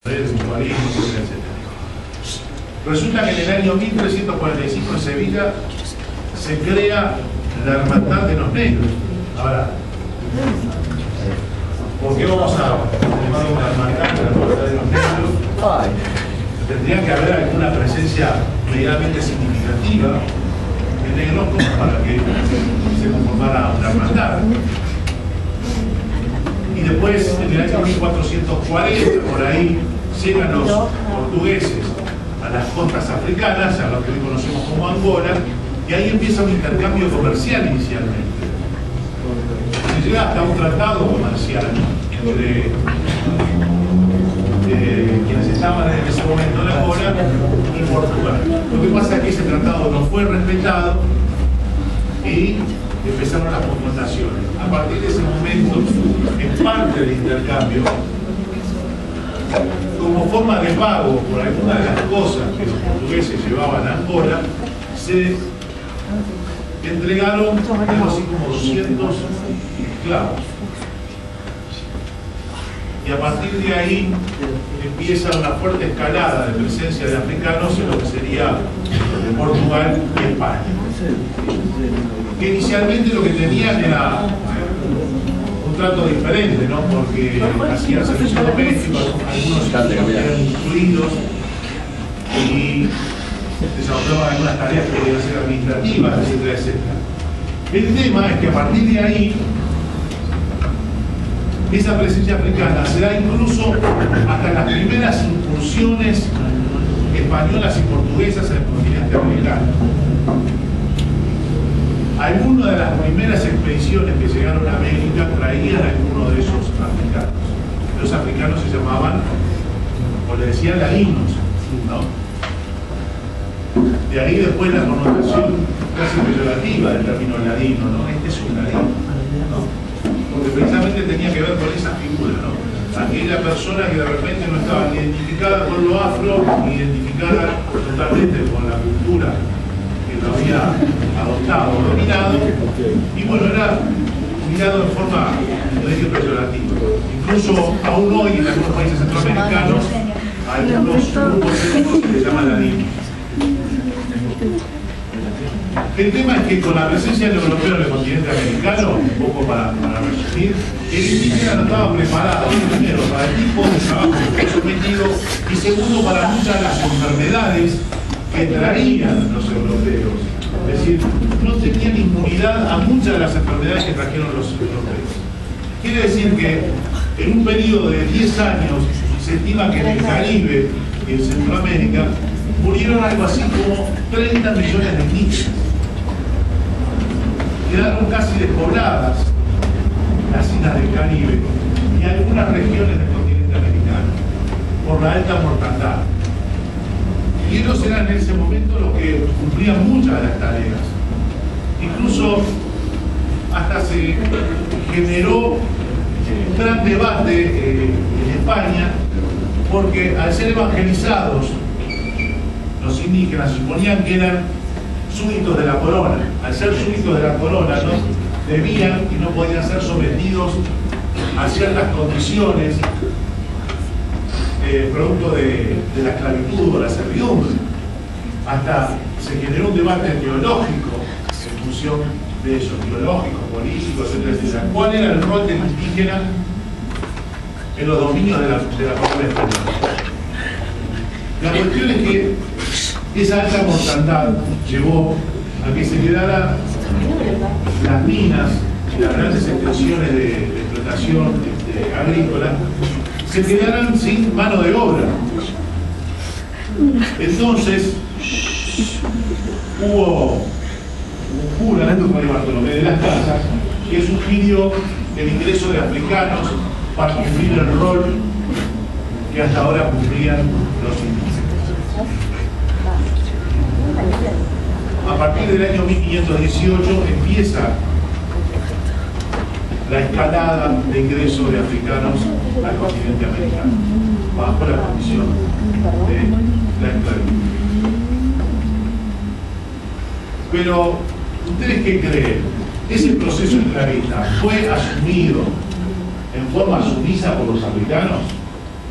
etc. Resulta que en el año 1345 en Sevilla se crea la Hermandad de los Negros. Ahora, ¿por qué vamos a llamar una hermandad de la Hermandad de los Negros? Tendría que haber alguna presencia medianamente significativa de negros como para que se conformara una hermandad. Y después, en el año 1440, por ahí, llegan los portugueses a las costas africanas, a lo que hoy conocemos como Angola, y ahí empieza un intercambio comercial inicialmente. Se llega hasta un tratado comercial entre quienes estaban en ese momento en Angola y Portugal. Lo que pasa es que ese tratado no fue respetado y empezaron las confrontaciones. A partir de ese momento, en parte del intercambio, como forma de pago por alguna de las cosas que los portugueses llevaban a Angola, se entregaron algo así como 200 esclavos. Y a partir de ahí empieza una fuerte escalada de presencia de africanos en lo que sería Portugal y España. Que inicialmente lo que tenían era un trato diferente, ¿no? Porque hacían servicio doméstico, algunos eran incluidos y desarrollaban algunas tareas que podían ser administrativas, etcétera, etcétera. El tema es que a partir de ahí esa presencia africana se da incluso hasta las primeras incursiones españolas y portuguesas en el continente americano. Algunas de las primeras expediciones que llegaron a América traían a alguno de esos africanos. Los africanos se llamaban, o le decían ladinos, ¿no? De ahí después la connotación casi peyorativa del término ladino, ¿no? Este es un ladino, ¿no? Porque precisamente tenía que ver con esa figura, ¿no? Aquella persona que de repente no estaba ni identificada con lo afro, ni identificada totalmente con la cultura que lo había adoptado o dominado, y bueno, era mirado en forma de peyorativa. Incluso aún hoy en algunos países centroamericanos hay algunos grupos étnicos que se llaman ladinos. El tema es que con la presencia del europeo en el continente americano, un poco para resumir, el indígena no estaba preparado, primero, para el tipo de trabajo que fue sometido, y segundo, para muchas de las enfermedades que traían los europeos. Es decir, no tenían inmunidad a muchas de las enfermedades que trajeron los europeos. Quiere decir que en un periodo de 10 años se estima que en el Caribe y en Centroamérica murieron algo así como 30 millones de indígenas. Quedaron casi despobladas las islas del Caribe y algunas regiones del continente americano por la alta mortandad. Y ellos eran en ese momento los que cumplían muchas de las tareas. Incluso hasta se generó un gran debate en España, porque al ser evangelizados los indígenas suponían que eran súbditos de la corona. Al ser súbditos de la corona, ¿no? Debían y no podían ser sometidos a ciertas condiciones producto de la esclavitud o la servidumbre. Hasta se generó un debate teológico en función de eso, teológico, político, etcétera, etcétera. ¿Cuál era el rol del indígena en los dominios de la corona española? La cuestión es que esa alta mortandad llevó a que se quedaran las minas y las grandes extensiones de explotación agrícola, se quedaran sin mano de obra. Entonces hubo un cura, Fray Bartolomé de las Casas, que sugirió el ingreso de africanos para cumplir el rol que hasta ahora cumplían los indígenas. A partir del año 1518 empieza la escalada de ingreso de africanos al continente americano, bajo la condición de la esclavitud. Pero, ¿ustedes qué creen? ¿Ese proceso esclavista fue asumido en forma sumisa por los africanos?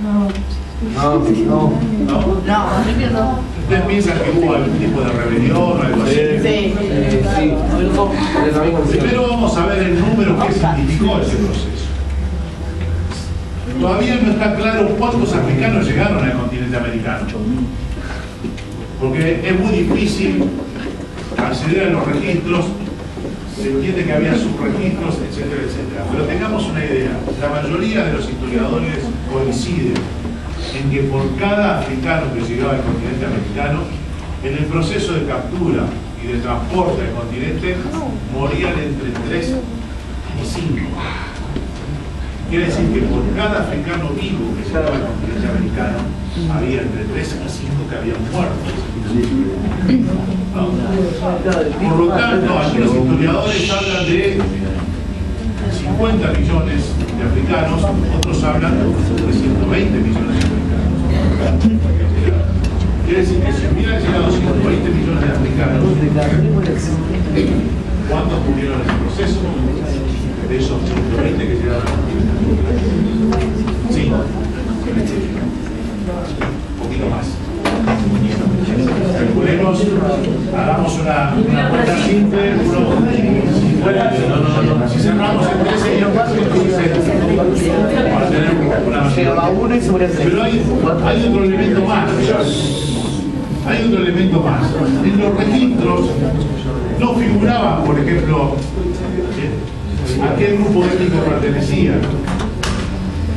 No. No. ¿Ustedes piensan que hubo algún tipo de rebelión o algo así? Sí. Primero vamos a ver el número que significó ese proceso. Todavía no está claro cuántos africanos llegaron al continente americano, porque es muy difícil acceder a los registros. Se entiende que había subregistros, etcétera, etcétera. Pero tengamos una idea, la mayoría de los historiadores coinciden en que por cada africano que llegaba al continente americano, en el proceso de captura y de transporte al continente, morían entre 3 y 5. Quiere decir que por cada africano vivo que llegaba al continente americano, había entre 3 y 5 que habían muerto. ¿No? Por lo tanto, algunos historiadores hablan de 50 millones de africanos, otros hablan de 120 millones de africanos. Quiere decir que si hubieran llegado 120 millones de africanos, ¿cuántos murieron en ese proceso? De esos 120 que llegaron al continente. Sí, un poquito más. Calculemos, hagamos una cuenta simple, si cerramos en 13 días, para tener una. Pero hay otro elemento más. Hay otro elemento más. En los registros no figuraban, por ejemplo, a qué grupo étnico pertenecía.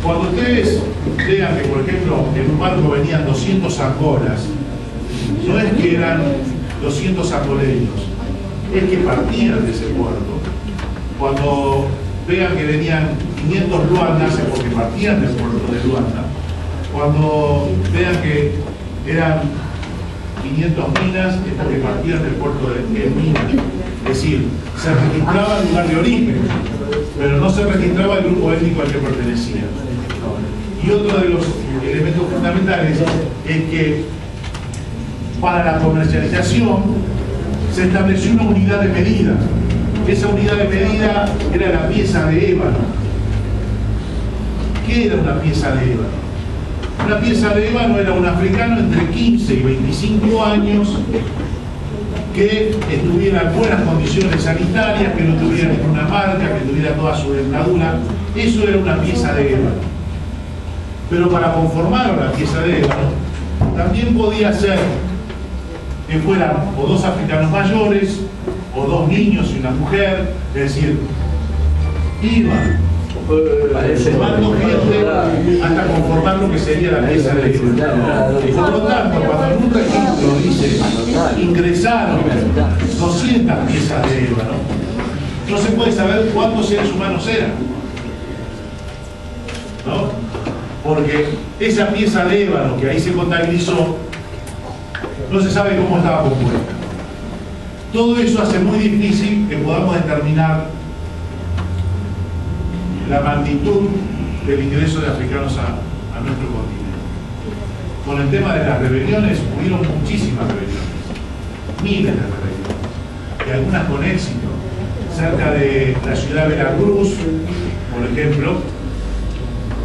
Cuando ustedes vean que, por ejemplo, en un barco venían 200 angolas, no es que eran 200 angoleños, es que partían de ese puerto. Cuando vean que venían 500 luandas, es porque partían del puerto de Luanda. Cuando vean que eran 500 minas, es porque partían del puerto de Minas. Es decir, se registraba el lugar de origen, pero no se registraba el grupo étnico al que pertenecía. Y otro de los elementos fundamentales es que para la comercialización se estableció una unidad de medida. Esa unidad de medida era la pieza de ébano. ¿Qué era una pieza de ébano? Una pieza de ébano era un africano entre 15 y 25 años que estuviera en buenas condiciones sanitarias, que no tuviera ninguna marca, que tuviera toda su dentadura. Eso era una pieza de ébano. Pero para conformar una pieza de ébano, también podía ser que fueran o 2 africanos mayores, o 2 niños y una mujer, es decir, iban sumando gente hasta conformar lo que sería la pieza de ébano. Por lo tanto, cuando en un registro dice ingresaron 200 piezas de ébano, no se puede saber cuántos seres humanos eran, ¿no? Porque esa pieza de ébano que ahí se contabilizó, no se sabe cómo estaba compuesta. Todo eso hace muy difícil que podamos determinar la magnitud del ingreso de africanos a nuestro continente. Con el tema de las rebeliones, hubieron muchísimas rebeliones, miles de rebeliones, y algunas con éxito. Cerca de la ciudad de Veracruz, por ejemplo,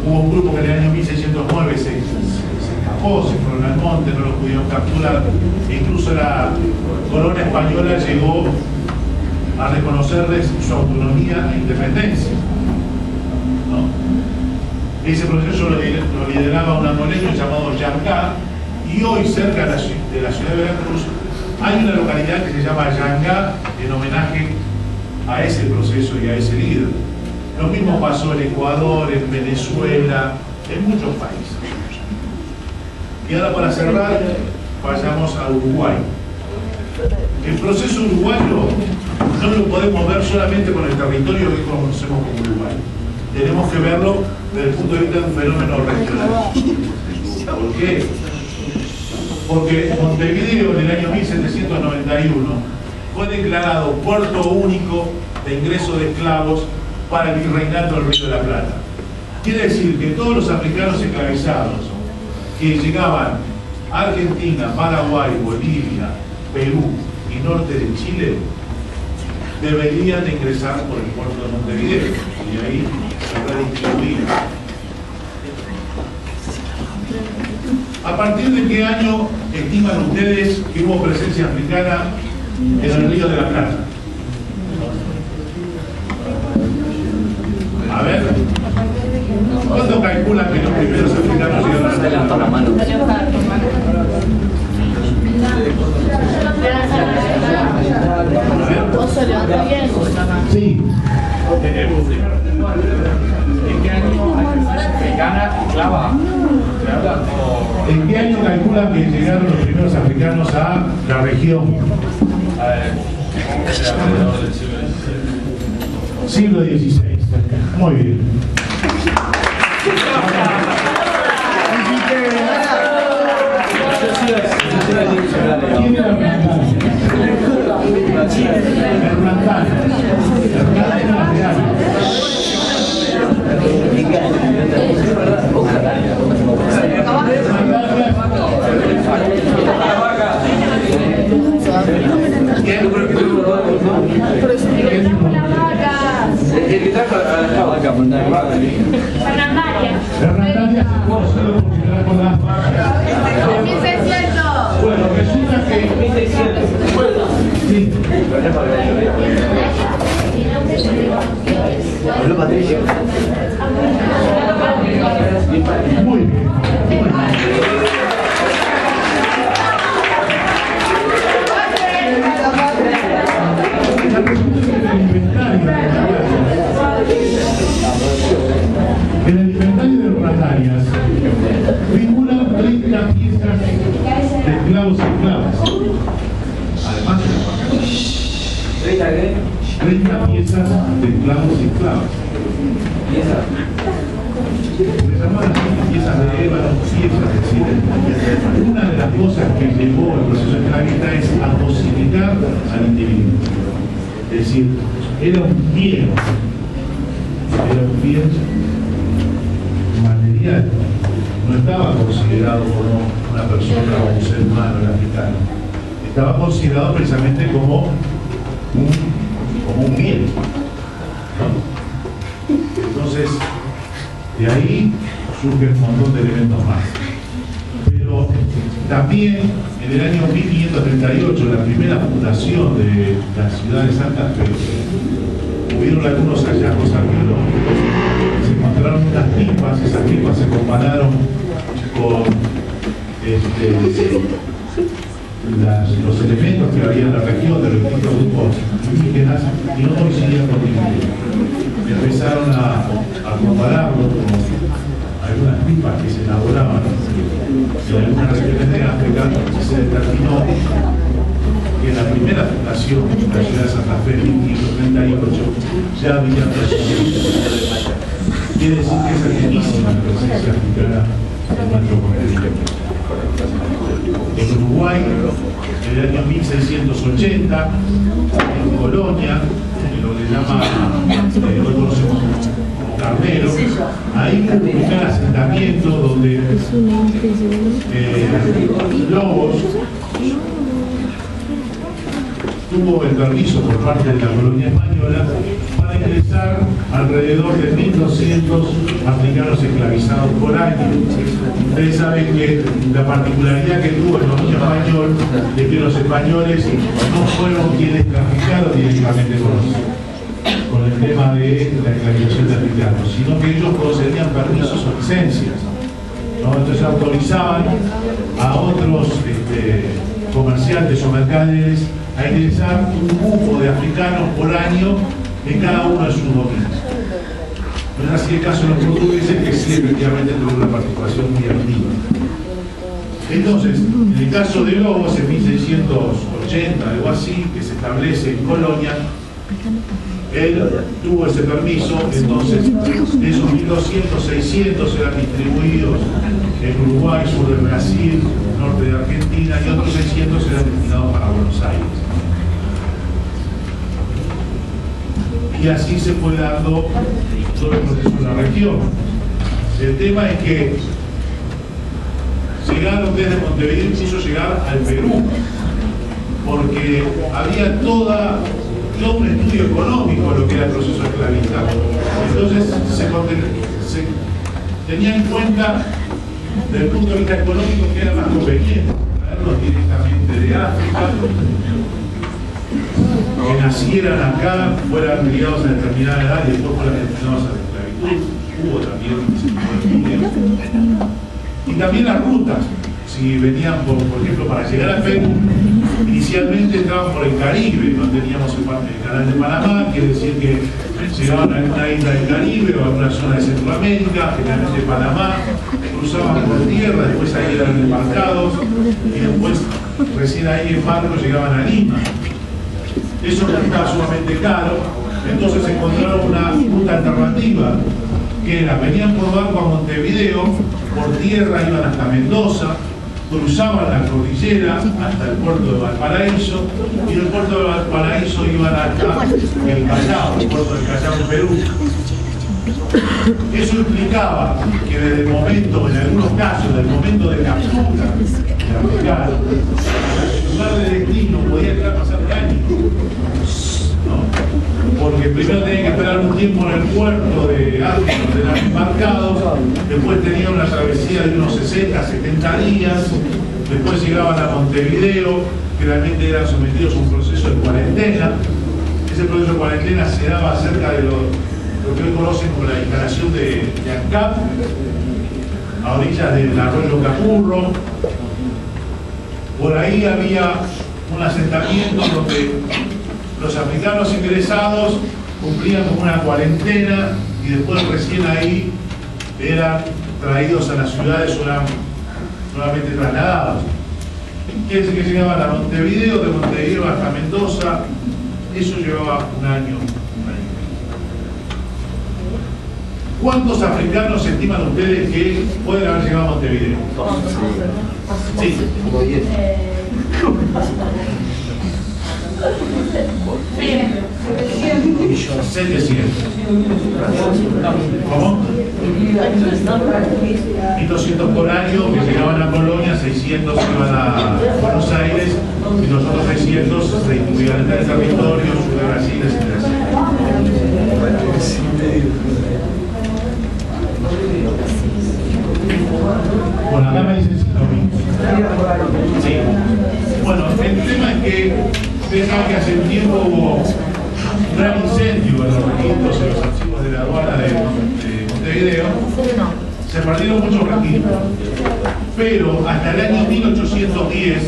hubo un grupo que en el año 1609 se escapó, se fueron al monte, no los pudieron capturar, e incluso la corona española llegó a reconocerles su autonomía e independencia, ¿no? Ese proceso lo lideraba un angoleño llamado Yangá, y hoy cerca de la ciudad de Veracruz hay una localidad que se llama Yangá en homenaje a ese proceso y a ese líder. Lo mismo pasó en Ecuador, en Venezuela, en muchos países. Y ahora, para cerrar, vayamos a Uruguay. El proceso uruguayo no lo podemos ver solamente con el territorio que conocemos como Uruguay. Tenemos que verlo desde el punto de vista de un fenómeno regional. ¿Por qué? Porque Montevideo en el año 1791 fue declarado puerto único de ingreso de esclavos para el virreinato del Río de la Plata. Quiere decir que todos los africanos esclavizados que llegaban a Argentina, Paraguay, Bolivia, Perú y norte de Chile deberían de ingresar por el puerto de Montevideo y ahí se redistribuían. ¿A partir de qué año estiman ustedes que hubo presencia africana en el Río de la Plata? A ver, ¿cuándo calculan que los primeros africanos llegaron a la mano? Sí. ¿En qué año africana clava? ¿En qué año calculan que llegaron los primeros africanos a la región? Alrededor del siglo XVI. Siglo XVI. Muy bien. ¿Quién era Hernán? Bueno, resulta que sí. Habló Patricio. Muy bien. En el inventario de ratarias figuran 30 piezas de esclavos y esclavas. Además de las vacas. 30 piezas de esclavos y esclavas. Se llaman así piezas de ébano, piezas de cire. Una de las cosas que llevó el proceso esclavista es a cosificar al individuo. Es decir, era un bien material. No estaba considerado como una persona o un ser humano el africano. Estaba considerado precisamente como un bien. Entonces, de ahí surge un montón de elementos más. Pero también en el año 1538, la primera fundación de la ciudad de Santa Fe, hubieron algunos hallazgos arqueológicos. Se encontraron unas pipas, esas pipas se compararon con los elementos que había en la región de los distintos grupos indígenas y no coincidían con ninguno. Empezaron a compararlo con algunas pipas que se elaboraban en algunas regiones de África y se determinó que en la primera fundación de la ciudad de Santa Fe en 1538 ya había presencia. Quiere decir que es altísima la presencia africana en nuestro continente. En Uruguay, en el año 1680, en Colonia, en lo que hoy conocemos como Carnero, ahí hubo un primer asentamiento donde Lobos tuvo el permiso por parte de la colonia española para ingresar alrededor de 1.200 africanos esclavizados por año. Ustedes saben que la particularidad que tuvo el dominio español es que los españoles no fueron quienes traficaron directamente con el tema de la esclavización de africanos, sino que ellos concedían permisos o licencias, ¿no? Entonces autorizaban a otros comerciantes o mercaderes a ingresar un grupo de africanos por año en cada uno de sus dominios. No es así el caso de los portugueses, que sí efectivamente tuvieron una participación muy activa. Entonces, en el caso de Lobos, en 1680, algo así, que se establece en Colonia, él tuvo ese permiso. Entonces de esos 1.200, 600 eran distribuidos en Uruguay, sur de Brasil, norte de Argentina, y otros 600 eran destinados para Buenos Aires. Y así se fue dando todo el proceso en la región. El tema es que llegaron desde Montevideo, quiso llegar al Perú, porque había todo un estudio económico de lo que era el proceso esclavista. Entonces se tenía en cuenta Desde el punto de vista económico, que era más conveniente traerlos directamente de África, que nacieran acá, fueran criados a determinada edad y después fueran destinados a la esclavitud. Hubo también ese tipo de estudios. Y también las rutas. Si venían, por ejemplo, para llegar a Perú, inicialmente entraban por el Caribe, no teníamos el canal de Panamá, quiere decir que llegaban a alguna isla del Caribe o a alguna zona de Centroamérica, generalmente Panamá, cruzaban por tierra, después ahí eran embarcados y después recién ahí en barco llegaban a Lima. Eso resultaba sumamente caro, entonces encontraron una ruta alternativa, que era, venían por barco a Montevideo, por tierra iban hasta Mendoza, cruzaban la cordillera hasta el puerto de Valparaíso y del puerto de Valparaíso iban hasta el Callao, el puerto del Callao en Perú. Eso implicaba que desde el momento, en algunos casos, del momento de captura del africano, el lugar de destino podía llegar a pasar años, ¿no? Porque primero tenía que esperar un tiempo en el puerto de África, donde eran embarcados, después tenía una travesía de unos 60, 70 días, después llegaban a Montevideo, generalmente eran sometidos a un proceso de cuarentena. Ese proceso de cuarentena se daba cerca de lo que hoy conocen como la instalación de ANCAP, a orillas del arroyo Capurro. Por ahí había un asentamiento donde los africanos ingresados cumplían como una cuarentena y después recién ahí eran traídos a las ciudades o eran nuevamente trasladados. Quiere decir que llegaban a Montevideo, de Montevideo hasta Mendoza, eso llevaba un año. ¿Cuántos africanos estiman ustedes que pueden haber llegado a Montevideo? Sí, como 10. 700. ¿Cómo? 1.200 por año que llegaban a Colonia, 600 iban a Buenos Aires y los otros 600 se distribuían entre el territorio, sur de Brasil, etc. Bueno, acá me dicen lo mismo. Sí. Bueno, el tema es que ustedes que hace un tiempo hubo un gran incendio en los registros, en los archivos de la aduana de Montevideo. Se perdieron muchos registros, pero hasta el año 1810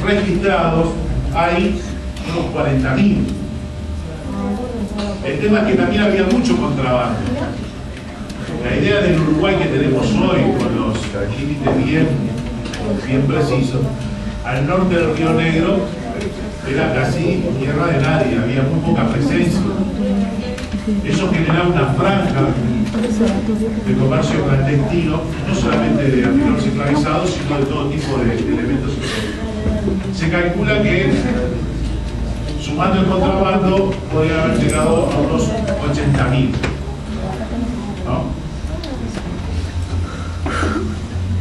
registrados hay unos 40.000. El tema es que también había mucho contrabando. La idea del Uruguay que tenemos hoy, con los límites bien precisos, al norte del Río Negro era casi tierra de nadie, había muy poca presencia. Eso generaba una franja de comercio clandestino, no solamente de africanos esclavizados, sino de todo tipo de elementos. Se calcula que, sumando el contrabando, podría haber llegado a unos 80.000. ¿No?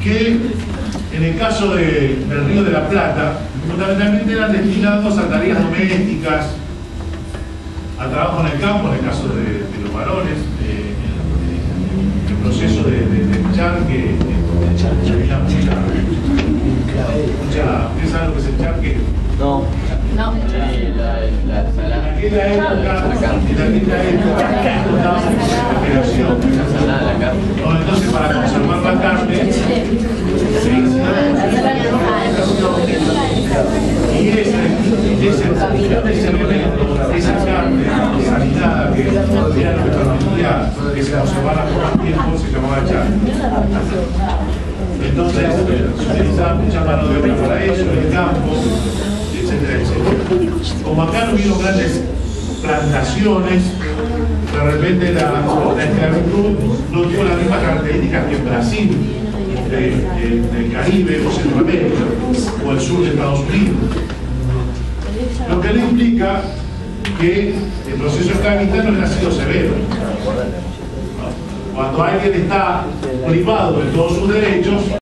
Que en el caso del Río de la Plata, fundamentalmente eran destinados a tareas domésticas, a trabajo en el campo, en el caso de los varones, el proceso de encharque, había mucha, ¿ustedes saben lo que es encharque? No. No. En aquella época, entonces para conservar la carne, y ese elemento, esa carne sanidad que era lo que permitía que se conservara por más tiempo, se llamaba charque. Entonces se utilizaba mucha mano de obra para eso, en el campo, etcétera, etcétera. Como acá no hubieron grandes plantaciones, de repente la esclavitud no tuvo las mismas características que en Brasil, del Caribe o Centroamérica, o el sur de Estados Unidos. Lo que le implica que el proceso esclavista no ha sido severo. Cuando alguien está privado de todos sus derechos,